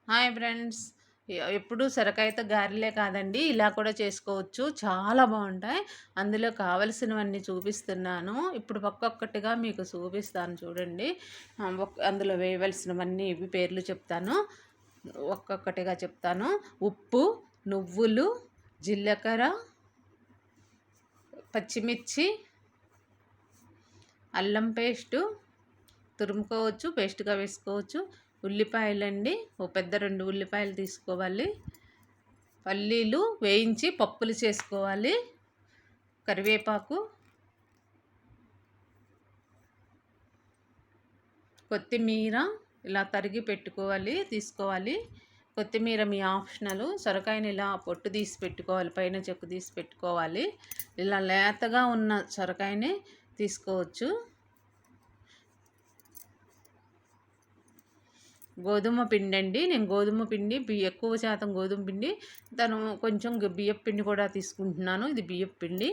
Hi friends. ఎప్పుడు సొరకాయతో గారెలే కాదండి, ఇలా కూడా చేసుకోవచ్చు. చాలా బాగుంటాయి. అందులో కావలసినవన్నీ చూపిస్తున్నాను. ఇప్పుడు ఒక్కొక్కటిగా మీకు చూపిస్తాను చూడండి. అందులో వేయవలసినవన్నీ ఇవి పేర్లు చెప్తాను. ఒక్కొక్కటిగా చెప్తాను. ఉప్పు, నువ్వులు, జీలకర్ర, పచ్చిమిర్చి, అల్లం పేస్టు తురుముకోవచ్చు, పేస్ట్గా వేసుకోవచ్చు. ఉల్లిపాయలండి, ఓ పెద్ద 2 ఉల్లిపాయలు తీసుకోవాలి. పల్లీలు వేయించి పప్పులు చేసుకోవాలి. కరివేపాకు, కొత్తిమీర ఇలా తరిగి పెట్టుకోవాలి, తీసుకోవాలి. కొత్తిమీర మీ ఆప్షనల్. సొరకాయని ఇలా పొట్టు తీసి పెట్టుకోవాలి, పైన చెక్కు తీసి పెట్టుకోవాలి. ఇలా లేతగా ఉన్న సొరకాయని తీసుకోవచ్చు. గోధుమ పిండి అండి, నేను గోధుమ పిండి ఎక్కువ శాతం గోధుమ పిండి, కొంచెం బియ్యం పిండి కూడా తీసుకుంటున్నాను. ఇది బియ్యం పిండి.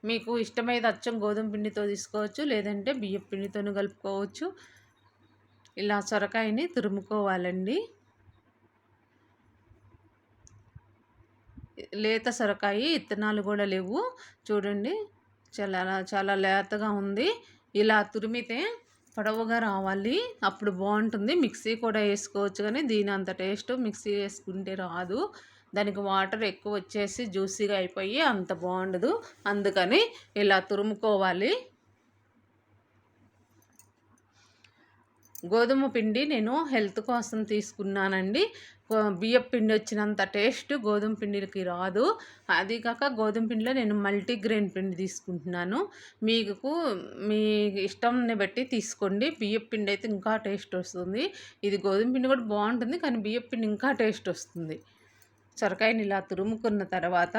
మీకు ఇష్టమైతే అచ్చం గోధుమ పిండితో తీసుకోవచ్చు, లేదంటే బియ్యం పిండితోనూ కలుపుకోవచ్చు. ఇలా సొరకాయని తురుముకోవాలండి. లేత సొరకాయ, ఇత్తనాలు కూడా లేవు చూడండి. చాలా చాలా లేతగా ఉంది. ఇలా తురిమితే పొడవుగా రావాలి, అప్పుడు బాగుంటుంది. మిక్సీ కూడా వేసుకోవచ్చు, కానీ దీని అంత టేస్ట్ మిక్సీ వేసుకుంటే రాదు. దానికి వాటర్ ఎక్కువ వచ్చేసి జ్యూసీగా అయిపోయి అంత బాగుండదు. అందుకని ఇలా తురుముకోవాలి. గోధుమ పిండి నేను హెల్త్ కోసం తీసుకున్నానండి. బియ్యం పిండి వచ్చినంత టేస్ట్ గోధుమ పిండికి రాదు. అది కాక గోధుమ పిండిలో నేను మల్టీగ్రెయిన్ పిండి తీసుకుంటున్నాను. మీకు మీ ఇష్టంని బట్టి తీసుకోండి. బియ్యం పిండి అయితే ఇంకా టేస్ట్ వస్తుంది. ఇది గోధుమ పిండి కూడా బాగుంటుంది, కానీ బియ్యం పిండి ఇంకా టేస్ట్ వస్తుంది. సొరకాయని ఇలా తురుముకున్న తర్వాత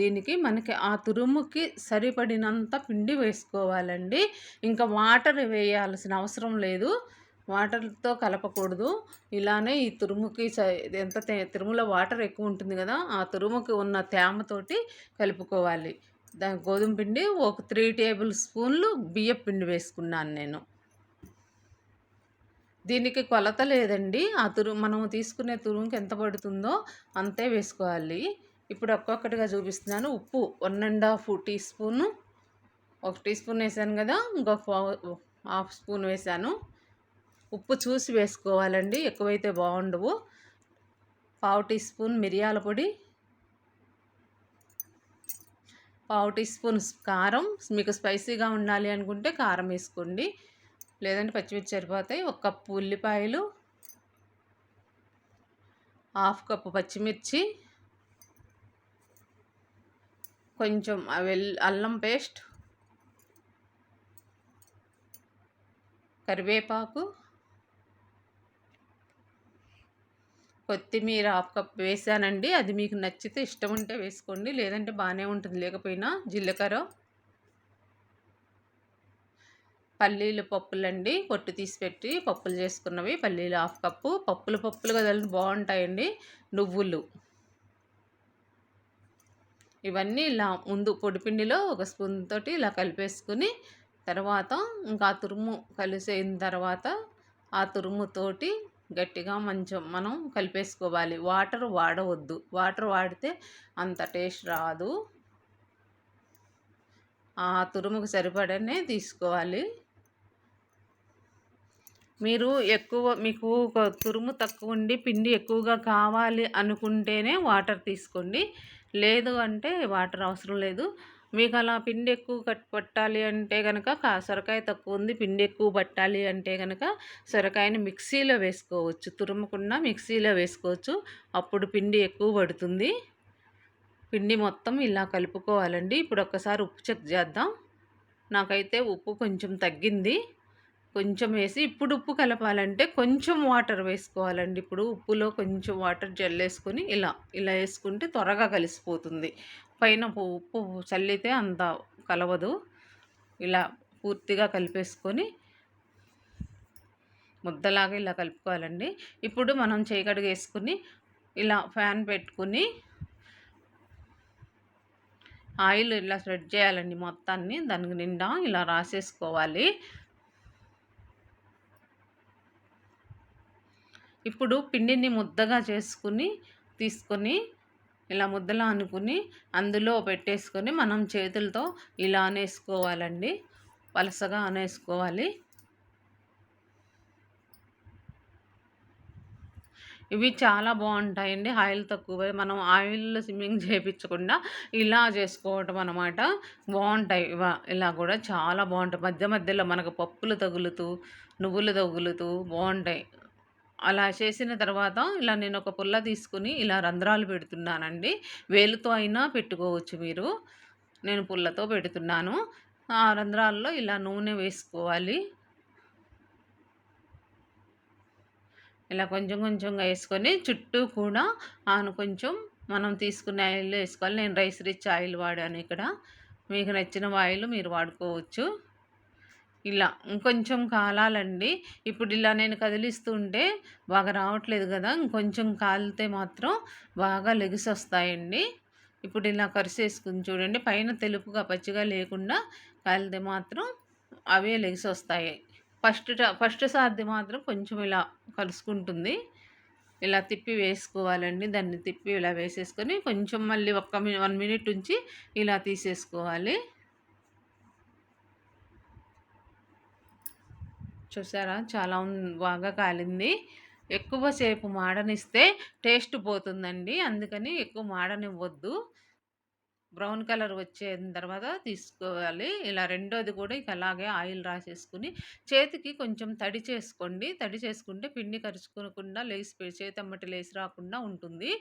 దీనికి మనకి ఆ తురుముకి సరిపడినంత పిండి వేసుకోవాలండి. ఇంకా వాటర్ వేయాల్సిన అవసరం లేదు, వాటర్తో కలపకూడదు. ఇలానే ఈ తురుముకి ఎంత తురుములో వాటర్ ఎక్కువ ఉంటుంది కదా, ఆ తురుముకి ఉన్న తేమతోటి కలుపుకోవాలి. గోధుమ పిండి ఒక 3 టేబుల్ స్పూన్లు బియ్యం పిండి వేసుకున్నాను నేను. దీనికి కొలత లేదండి. మనం తీసుకునే తురుముకి ఎంత పడుతుందో అంతే వేసుకోవాలి. ఇప్పుడు ఒక్కొక్కటిగా చూపిస్తున్నాను. ఉప్పు 1½ టీ స్పూను, 1 టీ స్పూన్ వేసాను కదా, ఇంకొక హాఫ్ స్పూన్ వేసాను. ఉప్పు చూసి వేసుకోవాలండి, ఎక్కువైతే బాగుండవు. 1/2 టీ స్పూన్ మిరియాల పొడి, 1/2 టీ స్పూన్ కారం. మీకు స్పైసీగా ఉండాలి అనుకుంటే కారం వేసుకోండి, లేదంటే పచ్చిమిర్చి సరిపోతాయి. 1 కప్పు ఉల్లిపాయలు, 1/2 కప్పు పచ్చిమిర్చి, కొంచెం అల్లం పేస్ట్, కరివేపాకు, కొత్తిమీర 1/2 కప్ వేసానండి. అది మీకు నచ్చితే ఇష్టం ఉంటే వేసుకోండి, లేదంటే బాగానే ఉంటుంది లేకపోయినా. జీలకర్ర, పల్లీలు పప్పులండి, పొట్టు తీసి పెట్టి పప్పులు చేసుకున్నవి. పల్లీలు 1/2 కప్పు. పప్పులు కదండి బాగుంటాయండి. నువ్వులు, ఇవన్నీ ఇలా ముందు పొడిపిండిలో 1 స్పూన్ తోటి ఇలా కలిపేసుకుని, తర్వాత ఇంకా తురుము కలిసిన తర్వాత ఆ తురుముతోటి గట్టిగా మనం కలిపేసుకోవాలి. వాటర్ వాడవద్దు, వాటర్ వాడితే అంత టేస్ట్ రాదు. ఆ తురుముకు సరిపడనే తీసుకోవాలి. మీకు తురుము తక్కువ ఉండి పిండి ఎక్కువగా కావాలి అనుకుంటేనే వాటర్ తీసుకోండి, లేదు అంటే వాటర్ అవసరం లేదు. మీకు అలా పిండి ఎక్కువ పట్టాలి అంటే కనుక, సొరకాయ తక్కువ ఉంది పిండి ఎక్కువ పట్టాలి అంటే కనుక సొరకాయని మిక్సీలో వేసుకోవచ్చు, తురుముకున్న మిక్సీలో వేసుకోవచ్చు. అప్పుడు పిండి ఎక్కువ పడుతుంది. పిండి మొత్తం ఇలా కలుపుకోవాలండి. ఇప్పుడు ఒక్కసారి ఉప్పు చెక్ చేద్దాం. నాకైతే ఉప్పు కొంచెం తగ్గింది. కొంచెం వేసి, ఇప్పుడు ఉప్పు కలపాలంటే కొంచెం వాటర్ వేసుకోవాలండి. ఇప్పుడు ఉప్పులో కొంచెం వాటర్ జల్లేసుకొని ఇలా వేసుకుంటే త్వరగా కలిసిపోతుంది. పైన ఉప్పు చల్లితే అంత కలవదు. ఇలా పూర్తిగా కలిపేసుకొని ముద్దలాగా ఇలా కలుపుకోవాలండి. ఇప్పుడు మనం చేయకడుగు వేసుకుని ఇలా ఫ్యాన్ పెట్టుకుని ఆయిల్ ఇలా స్ప్రెడ్ చేయాలండి మొత్తాన్ని. దానికి నిండా ఇలా రాసేసుకోవాలి. ఇప్పుడు పిండిని ముద్దగా చేసుకొని, తీసుకొని ఇలా ముద్దలా అనుకుని అందులో పెట్టేసుకొని మనం చేతులతో ఇలా అనేసుకోవాలండి. పలసగా అనేసుకోవాలి. ఇవి చాలా బావుంటాయండి. ఆయిల్ తక్కువ మనం ఆయిల్‌లో స్విమ్మింగ్ చేపిచ్చకుండా ఇలా చేసుకోవటం అనమాట. బావుంటాయి. ఇలా గూడా చాలా బావుంటాయి. మధ్య మధ్యలో మనకు పప్పులు తగులుతూ, నువ్వులు తగులుతూ బావుంటాయి. అలా చేసిన తర్వాత ఇలా నేనొక పుల్ల తీసుకొని ఇలా రంధ్రాలు పెడుతున్నానండి. వేలుతో అయినా పెట్టుకోవచ్చు మీరు. నేను పుల్లతో పెడుతున్నాను. ఆ రంధ్రాల్లో ఇలా నూనె వేసుకోవాలి. ఇలా కొంచెం కొంచెంగా యేసుకొని చుట్టూ కూడా కొంచెం మనం తీసుకునే ఆయిల్ యేసుకోవాలి. నేను రైస్ రిచ్ ఆయిల్ వాడాను ఇక్కడ. మీకు నచ్చిన ఆయిల్ మీరు వాడుకోవచ్చు. ఇలా ఇంకొంచెం కాలాలండి. ఇప్పుడు ఇలా నేను కదిలిస్తూ ఉంటే బాగా రావట్లేదు గదా! ఇంకొంచెం కాలితే మాత్రం బాగా లెగిసొస్తాయండి. ఇప్పుడు ఇలా కరిసేసుకొని చూడండి. పైన తెలుపుగా పచ్చిగా లేకుండా కాలితే మాత్రం అవే లెగిసొస్తాయి. ఫస్ట్ సారిది మాత్రం కొంచెం ఇలా కలుసుకుంటుంది. ఇలా తిప్పి వేసుకోవాలండి. దాన్ని తిప్పి ఇలా వేసేసుకొని కొంచెం మళ్ళీ 1 మినిట్ ఉంచి ఇలా తీసేసుకోవాలి. చూసారా? చాలా బాగా కాలింది. ఎక్కువ సేపు మాడనిస్తే టేస్ట్ పోతుందండి. అందుకని ఎక్కువ మాడనివ్వొద్దు. బ్రౌన్ కలర్ వచ్చేసిన తర్వాత తీసుకోవాలి. ఇలా రెండోది కూడా ఇక అలాగే ఆయిల్ రాసేసుకొని, చేతికి కొంచెం తడి చేసుకోండి. తడి చేసుకుంటే పిండి కరుచుకోకుండా చేతెమ్మట లేసి రాకుండా ఉంటుంది.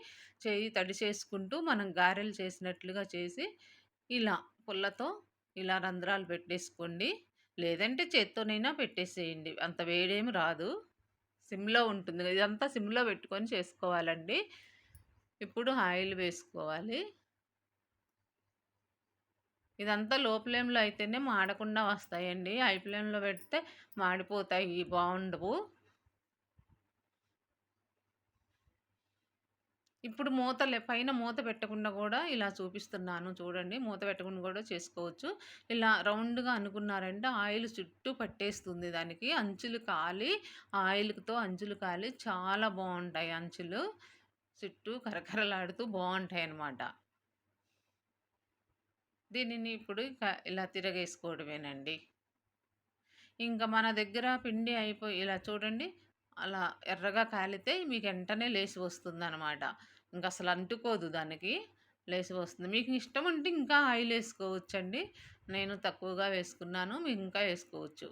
చెయ్యి తడి చేసుకుంటూ మనం గారెలు చేసినట్లుగా చేసి, ఇలా పుల్లతో ఇలా రంధ్రాలు పెట్టేసుకోండి. లేదంటే చేత్తోనైనా పెట్టేసేయండి. అంత వేడేమి రాదు. సిమ్‌లో ఉంటుంది. ఇదంతా సిమ్‌లో పెట్టుకొని చేసుకోవాలండి. ఇప్పుడు ఆయిల్ వేసుకోవాలి. ఇదంతా లో ఫ్లేమ్‌లో అయితేనే మాడకుండా వస్తాయండి. హై ఫ్లేమ్‌లో పెడితే మాడిపోతాయి. బావుండవు. ఇప్పుడు పైన మూత పెట్టకుండా గూడా ఇలా చూపిస్తున్నాను చూడండి. మూత పెట్టకుండా గూడా చేసుకోవచ్చు. ఇలా రౌండ్‌గా అనుకున్నారంటే ఆయిల్ చుట్టూ పట్టేస్తుంది దానికి. అంచులు కాలి ఆయిల్‌తో అంచులు కాలి చాలా బావుంటాయి అంచులు. చుట్టూ కరకరలాడుతూ బావుంటాయన్నమాట. దీనిని ఇప్పుడు ఇలా తిరగేసుకోవడమేనండి. ఇంకా మన దగ్గర పిండి ఇలా చూడండి. అలా ఎర్రగా కాలితే మీకు వెంటనే లేసి వస్తుందనమాట. ఇంకసలు అంటుకోదు దానికి. లేసి వస్తుంది. మీకు ఇష్టం ఉంటే ఇంకా ఆయిలేసుకోవచ్చండి. నేను తక్కువగా వేసుకున్నాను. మీరు ఇంకా ఏసుకోవచ్చు.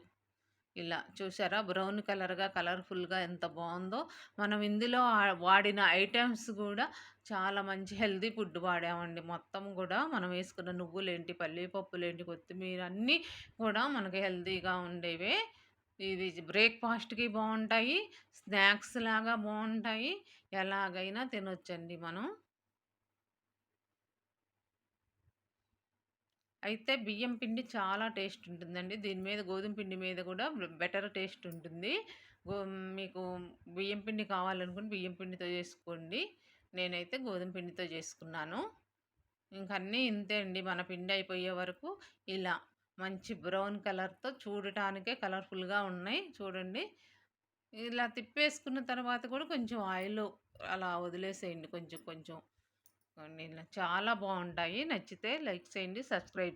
ఇలా చూసారా? బ్రౌన్ కలర్‌గా, కలర్‌ఫుల్‌గా ఎంత బావుందో. మనం ఇందులో వాడిన ఐటెమ్స్ గూడా చాలా మంచి హెల్తీ ఫుడ్ వాడామండి. మొత్తం గూడా మనం వేసుకున్న నువ్వులేంటి, పల్లి పప్పులేంటి, కొత్తిమీర అన్నీ కూడా మనకి హెల్తీగా ఉండేవే. ఇవి బ్రేక్‌ఫాస్ట్‌కి బావుంటాయి. స్నాక్స్ లాగా బావుంటాయి. ఎలాగైనా తినొచ్చండి మనం. అయితే బియ్యం పిండి చాలా టేస్ట్ ఉంటుందండి. దీని మీద గోధుమ పిండి మీద గూడా బెటర్ టేస్ట్ ఉంటుంది. గో మీకు బియ్యం పిండి కావాలనుకుంటే బియ్యం పిండితో చేసుకోండి. నేనైతే గోధుమ పిండితో చేసుకున్నాను. ఇంకన్నీ ఇంతే అండి. మన పిండి అయిపోయే వరకు ఇలా మంచి బ్రౌన్ కలర్‌తో చూడటానికే కలర్‌ఫుల్‌గా ఉన్నాయి. చూడండి. ఇలా తిప్పేసుకున్న తర్వాత కూడా కొంచెం ఆయిల్ అలా వదిలేసేయండి కొంచెం కొంచెం. ఇలా చాలా బావుంటాయి. నచ్చితే లైక్ చేయండి. సబ్స్క్రైబ్